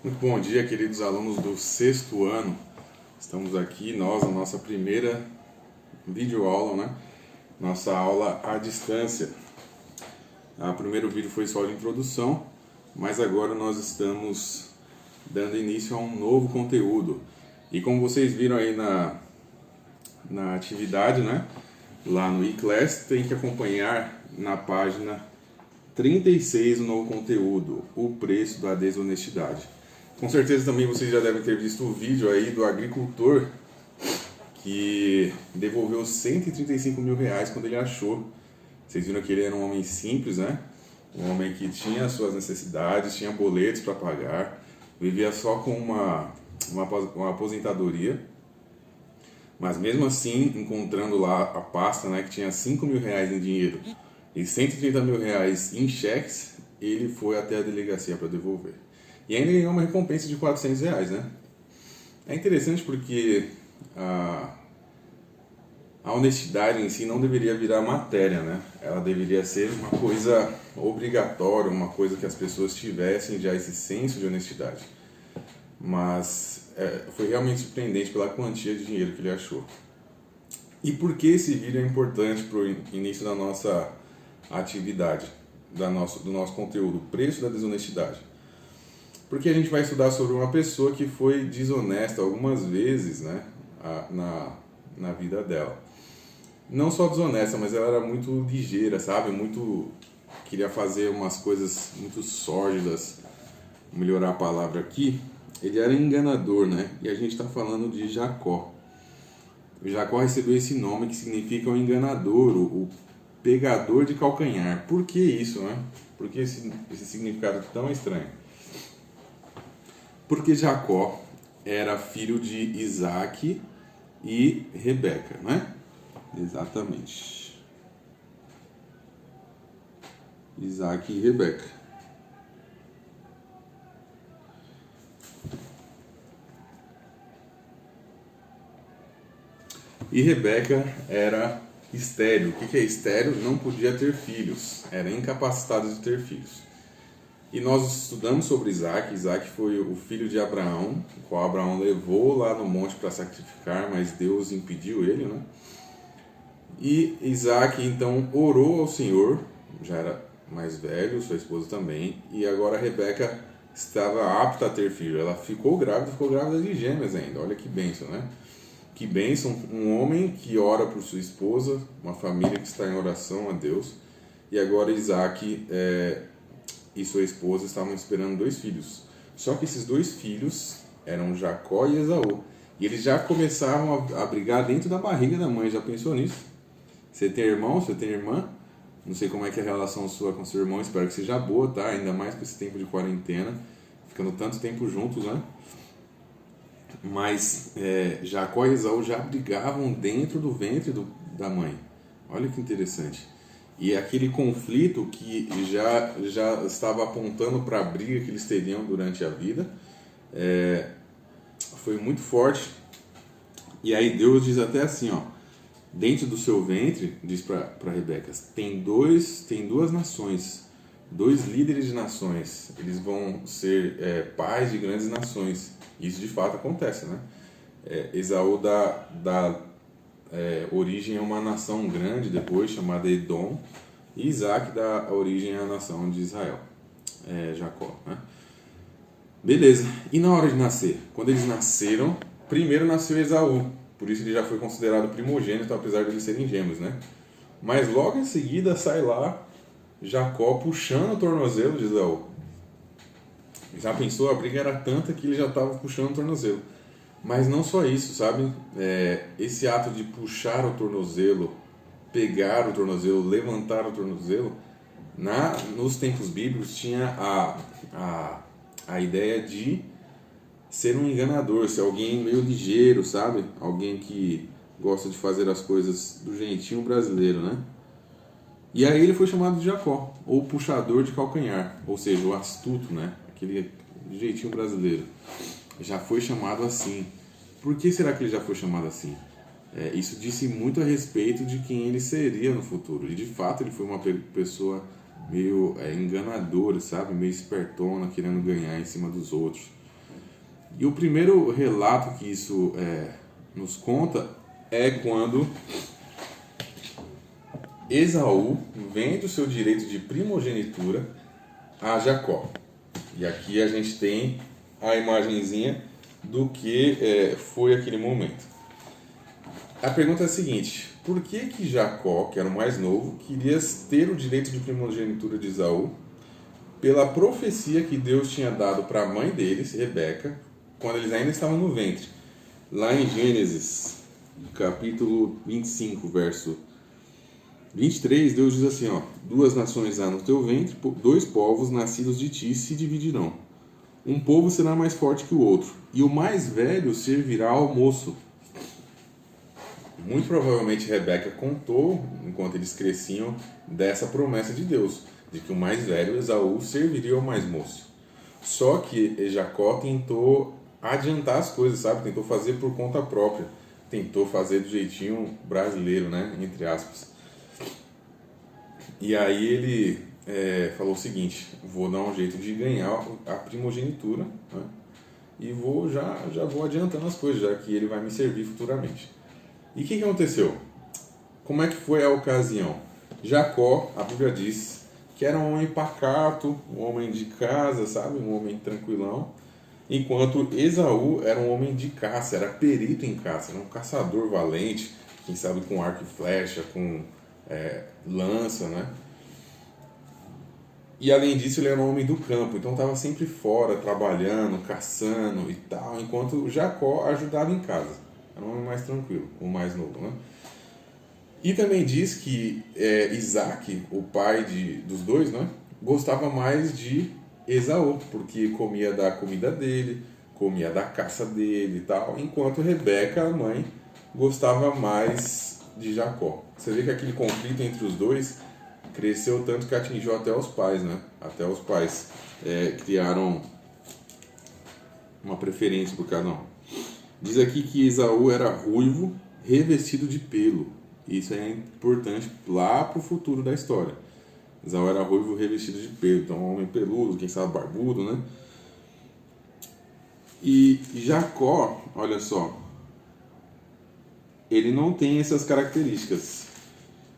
Muito bom dia, queridos alunos do sexto ano. Estamos aqui, nós, na nossa primeira videoaula, né? Nossa aula à distância. O primeiro vídeo foi só de introdução, mas agora nós estamos dando início a um novo conteúdo. E como vocês viram aí na atividade, né? Lá no eClass, tem que acompanhar na página 36 o novo conteúdo, o preço da desonestidade. Com certeza também vocês já devem ter visto o vídeo aí do agricultor que devolveu 135 mil reais quando ele achou. Vocês viram que ele era um homem simples, né? Um homem que tinha suas necessidades, tinha boletos para pagar, vivia só com uma aposentadoria, mas mesmo assim, encontrando lá a pasta, né, que tinha 5 mil reais em dinheiro e 130 mil reais em cheques, ele foi até a delegacia para devolver. E ainda ganhou uma recompensa de 400 reais, né? É interessante porque a honestidade em si não deveria virar matéria, né? Ela deveria ser uma coisa obrigatória, uma coisa que as pessoas tivessem já esse senso de honestidade. Mas foi realmente surpreendente pela quantia de dinheiro que ele achou. E por que esse vídeo é importante para o início da nossa atividade, do nosso conteúdo, o preço da desonestidade? Porque a gente vai estudar sobre uma pessoa que foi desonesta algumas vezes, né, na vida dela. Não só desonesta, mas ela era muito ligeira, sabe? Queria fazer umas coisas muito sórdidas. Vou melhorar a palavra aqui. Ele era enganador, né? E a gente está falando de Jacó. Jacó recebeu esse nome que significa o enganador, o pegador de calcanhar. Por que isso, né? Por que esse significado tão estranho? Porque Jacó era filho de Isaac e Rebeca, né? Exatamente. Isaac e Rebeca. E Rebeca era estéril. O que é estéril? Não podia ter filhos. Era incapacitada de ter filhos. E nós estudamos sobre Isaac. Isaac foi o filho de Abraão, o qual Abraão levou lá no monte para sacrificar, mas Deus impediu ele, né? E Isaac então orou ao Senhor, já era mais velho, sua esposa também, e agora Rebeca estava apta a ter filho. Ela ficou grávida de gêmeas ainda. Olha que bênção, né? Que bênção, um homem que ora por sua esposa, uma família que está em oração a Deus, e agora Isaac e sua esposa estavam esperando 2 filhos. Só que esses 2 filhos eram Jacó e Esaú. E eles já começavam a brigar dentro da barriga da mãe. Já pensou nisso? Você tem irmão? Você tem irmã? Não sei como é que é a relação sua com seu irmão. Espero que seja boa, tá? Ainda mais com esse tempo de quarentena. Ficando tanto tempo juntos, né? Mas Jacó e Esaú já brigavam dentro do ventre da mãe. Olha que interessante. E aquele conflito que já estava apontando para a briga que eles teriam durante a vida foi muito forte. E aí Deus diz até assim, ó, dentro do seu ventre, diz para Rebeca, tem duas nações, 2 líderes de nações. Eles vão ser pais de grandes nações. Isso de fato acontece, né? Esaú dá origem a uma nação grande depois, chamada Edom, e Isaac dá origem à nação de Israel, Jacó, né? Beleza, e na hora de nascer? Quando eles nasceram, primeiro nasceu Esaú, por isso ele já foi considerado primogênito, apesar de eles serem gêmeos, né? Mas logo em seguida sai lá Jacó puxando o tornozelo de Esaú. Já pensou? A briga era tanta que ele já estava puxando o tornozelo. Mas não só isso, sabe? Esse ato de puxar o tornozelo, pegar o tornozelo, levantar o tornozelo, nos tempos bíblicos tinha a ideia de ser um enganador, ser alguém meio ligeiro, sabe? Alguém que gosta de fazer as coisas do jeitinho brasileiro, né? E aí ele foi chamado de Jacó, ou puxador de calcanhar, ou seja, o astuto, né? Aquele jeitinho brasileiro. Já foi chamado assim. Por que será que ele já foi chamado assim? Isso disse muito a respeito de quem ele seria no futuro. E de fato ele foi uma pessoa meio enganadora, sabe? Meio espertona, querendo ganhar em cima dos outros. E o primeiro relato que isso nos conta é quando Esaú vende o seu direito de primogenitura a Jacó. E aqui a gente tem a imagenzinha do que foi aquele momento. A pergunta é a seguinte: por que Jacó, que era o mais novo, queria ter o direito de primogenitura de Esaú pela profecia que Deus tinha dado para a mãe deles, Rebeca, quando eles ainda estavam no ventre? Lá em Gênesis, capítulo 25, verso 23, Deus diz assim, ó: duas nações há no teu ventre, dois povos nascidos de ti se dividirão. Um povo será mais forte que o outro, e o mais velho servirá ao moço. Muito provavelmente Rebeca contou, enquanto eles cresciam, dessa promessa de Deus, de que o mais velho, Esaú, serviria ao mais moço. Só que Jacó tentou adiantar as coisas, sabe? Tentou fazer por conta própria. Tentou fazer do jeitinho brasileiro, né? Entre aspas. E aí ele falou o seguinte: vou dar um jeito de ganhar a primogenitura, né? E já vou adiantando as coisas, já que ele vai me servir futuramente. E o que aconteceu? Como é que foi a ocasião? Jacó, a Bíblia diz que era um homem pacato, um homem de casa, sabe? Um homem tranquilão. Enquanto Esaú era um homem de caça, era perito em caça, era um caçador valente, quem sabe com arco e flecha, com lança, né? E além disso ele era um homem do campo, então estava sempre fora, trabalhando, caçando e tal, enquanto Jacó ajudava em casa. Era um homem mais tranquilo, o mais novo, né? E também diz que Isaac, o pai dos dois, né, gostava mais de Esaú, porque comia da comida dele, comia da caça dele e tal, enquanto Rebeca, a mãe, gostava mais de Jacó. Você vê que aquele conflito entre os dois cresceu tanto que atingiu até os pais, né? Até os pais criaram uma preferência por cada um. Diz aqui que Esaú era ruivo, revestido de pelo. Isso é importante lá para o futuro da história. Esaú era ruivo, revestido de pelo. Então, um homem peludo, quem sabe barbudo, né? E Jacó, olha só, ele não tem essas características.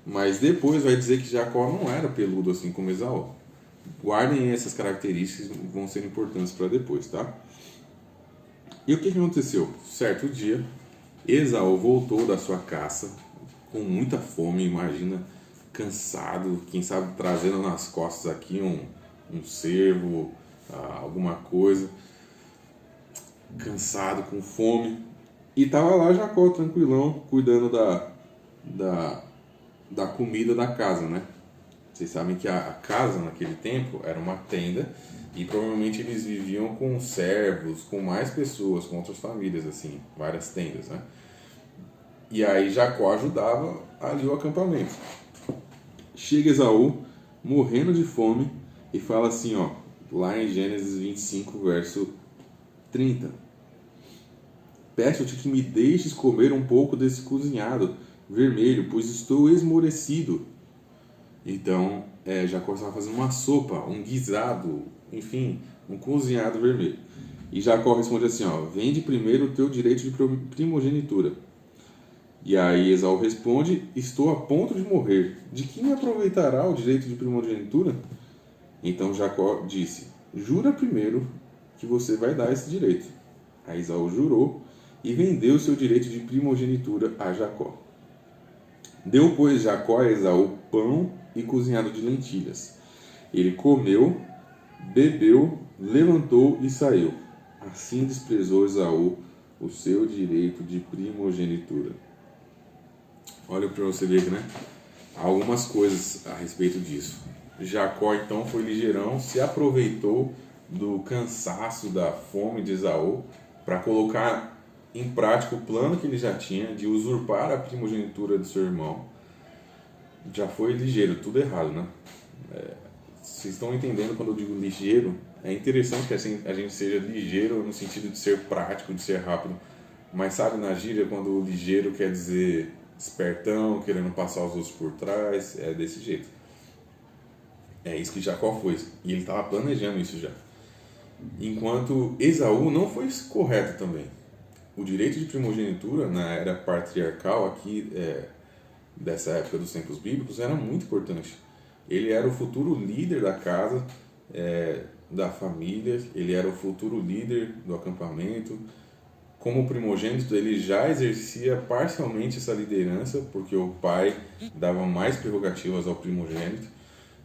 Mas depois vai dizer que Jacó não era peludo assim como Esaú. Guardem essas características, vão ser importantes para depois, tá? E o que aconteceu? Certo dia, Esaú voltou da sua caça com muita fome, imagina, cansado, quem sabe trazendo nas costas aqui um cervo, alguma coisa, cansado, com fome. E estava lá Jacó tranquilão, cuidando da comida da casa, né? Vocês sabem que a casa naquele tempo era uma tenda e provavelmente eles viviam com servos, com mais pessoas, com outras famílias, assim, várias tendas, né? E aí Jacó ajudava ali o acampamento. Chega Esaú, morrendo de fome, e fala assim, ó, lá em Gênesis 25, verso 30. Peço-te que me deixes comer um pouco desse cozinhado vermelho, pois estou esmorecido. Então, Jacó estava fazendo uma sopa, um guisado, enfim, um cozinhado vermelho. E Jacó responde assim, ó: vende primeiro o teu direito de primogenitura. E aí Esaú responde: estou a ponto de morrer. De que me aproveitará o direito de primogenitura? Então Jacó disse: jura primeiro que você vai dar esse direito. Aí Esaú jurou e vendeu seu direito de primogenitura a Jacó. Deu, pois, Jacó a Esaú pão e cozinhado de lentilhas. Ele comeu, bebeu, levantou e saiu. Assim desprezou Esaú o seu direito de primogenitura. Olha para você ver, né? Algumas coisas a respeito disso. Jacó, então, foi ligeirão, se aproveitou do cansaço, da fome de Esaú, para colocar em prática o plano que ele já tinha de usurpar a primogenitura do seu irmão. Já foi ligeiro, tudo errado, né? Vocês estão entendendo quando eu digo ligeiro? É interessante que assim, a gente seja ligeiro no sentido de ser prático, de ser rápido. Mas sabe, na gíria, quando o ligeiro quer dizer espertão, querendo passar os outros por trás, é desse jeito. É isso que Jacó foi. E ele estava planejando isso já. Enquanto Esaú não foi correto também. O direito de primogenitura na era patriarcal aqui, dessa época dos tempos bíblicos, era muito importante. Ele era o futuro líder da casa, da família, ele era o futuro líder do acampamento. Como primogênito, ele já exercia parcialmente essa liderança, porque o pai dava mais prerrogativas ao primogênito.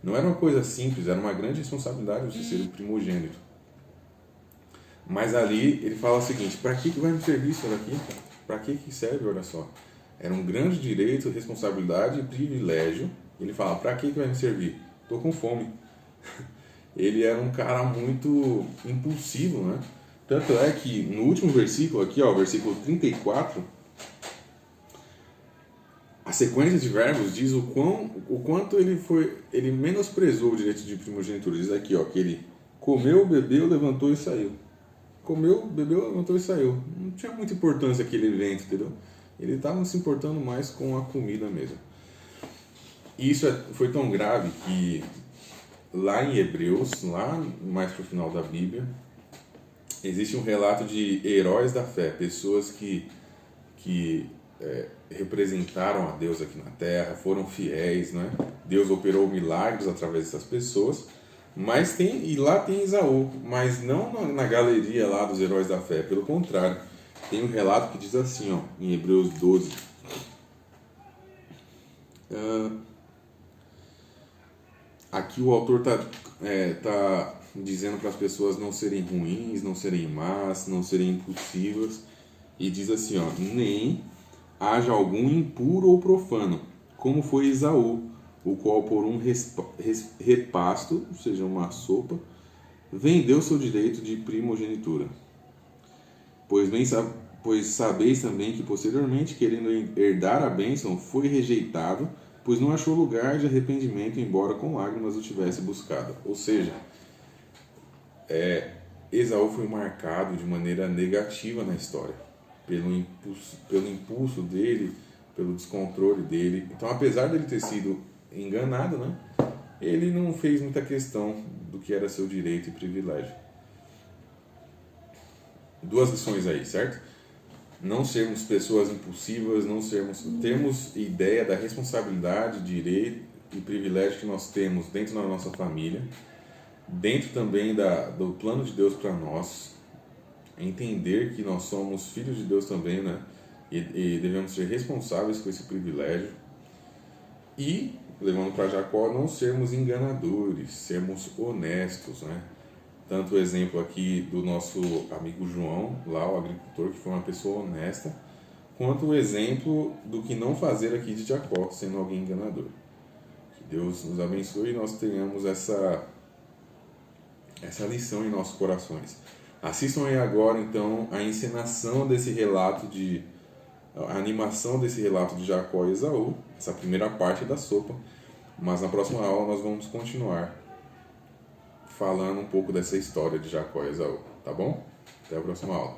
Não era uma coisa simples, era uma grande responsabilidade você ser o primogênito. Mas ali ele fala o seguinte: para que vai me servir isso daqui? Para que serve? Olha só. Era um grande direito, responsabilidade e privilégio. Ele fala: para que vai me servir? Estou com fome. Ele era um cara muito impulsivo, né? Tanto é que no último versículo aqui, ó, versículo 34, a sequência de verbos diz o quanto ele menosprezou o direito de primogenitura. Diz aqui, ó, que ele comeu, bebeu, levantou e saiu. Comeu, bebeu, levantou e saiu. Não tinha muita importância aquele evento, entendeu? Ele estava se importando mais com a comida mesmo. E isso foi tão grave que lá em Hebreus, lá mais para o final da Bíblia, existe um relato de heróis da fé, pessoas que representaram a Deus aqui na Terra, foram fiéis, né? Deus operou milagres através dessas pessoas, mas lá tem Esaú, mas não na galeria lá dos heróis da fé, pelo contrário, tem um relato que diz assim, ó, em Hebreus 12, aqui o autor tá dizendo para as pessoas não serem ruins, não serem más, não serem impulsivas, e diz assim, ó, nem haja algum impuro ou profano, como foi Esaú, o qual por um repasto, ou seja, uma sopa, vendeu seu direito de primogenitura. Pois sabeis também que posteriormente, querendo herdar a bênção, foi rejeitado, pois não achou lugar de arrependimento, embora com lágrimas o tivesse buscado. Ou seja, Esaú foi marcado de maneira negativa na história, pelo impulso dele, pelo descontrole dele. Então, apesar dele ter sido enganado, né, ele não fez muita questão do que era seu direito e privilégio. Duas lições aí, certo? Não sermos pessoas impulsivas, termos ideia da responsabilidade, direito e privilégio que nós temos dentro da nossa família, dentro também do plano de Deus para nós, entender que nós somos filhos de Deus também, né? E devemos ser responsáveis com esse privilégio. E, levando para Jacó, não sermos enganadores, sermos honestos, né? Tanto o exemplo aqui do nosso amigo João, lá o agricultor, que foi uma pessoa honesta, quanto o exemplo do que não fazer aqui de Jacó, sendo alguém enganador. Que Deus nos abençoe e nós tenhamos essa lição em nossos corações. Assistam aí agora, então, a encenação desse relato a animação desse relato de Jacó e Esaú, essa primeira parte da sopa, mas na próxima aula nós vamos continuar falando um pouco dessa história de Jacó e Esaú, tá bom? Até a próxima aula.